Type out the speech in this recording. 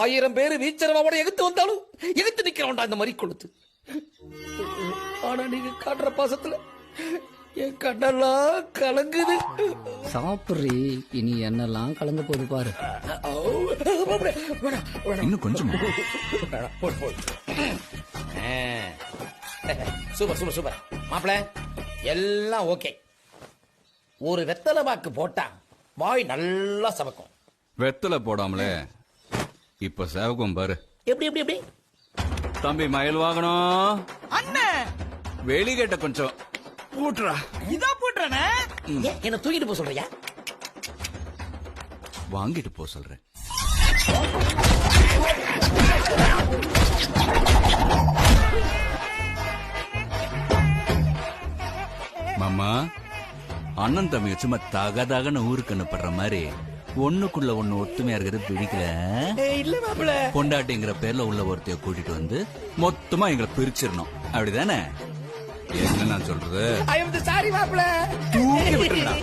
1000 பேரு வீச்சரவாவோட எகுத்து வந்தாலும் எகுத்து நிக்கிறோம்டா இந்த மாதிரி கொளுத்து. ஆனா நீங்க காட்டுற பாசத்துல என் கண்ணெல்லாம் கலங்குது. சாப்பிட்றி, இனி என்னெல்லாம் கலந்து போது பாரு. இன்னும் கொஞ்சம். சூப்பர் சூப்பர் சூப்பர் மாப்பிள, எல்லாம் ஓகே. ஒரு வெத்தலை பாக்கு போட்டா வாய் நல்லா சமைக்கும். வெத்தலை போடாமலே இப்ப சேவகம் பாரு. எப்படி எப்படி எப்படி? தம்பி மயில் வாங்கணும் அண்ணன் வெளிகேட்ட கொஞ்சம் பூட்டுறா. இதா போட்டுறனே. என்ன தூக்கிட்டு போக சொல்றியா? வாங்கிட்டு போ சொல்றேன். மாமா, அண்ணன் தம்பி சும்மா தகதகன்னு ஊருக்கு அனுப்புற மாதிரி ஒண்ணுக்குள்ள ஒண்ணு ஒத்துமையா இருக்கிறது பிடிக்கல. இல்ல மாப்பிள, பொண்டாட்டிங்கிற பேர்ல உள்ள ஒருத்தைய கூட்டிட்டு வந்து மொத்தமா எங்களை பிரிச்சிடணும், அப்படிதானே? என்ன நான் சொல்றது? ஐ எம் சாரி மாப்பிள. தூக்கி விட்டுருடா.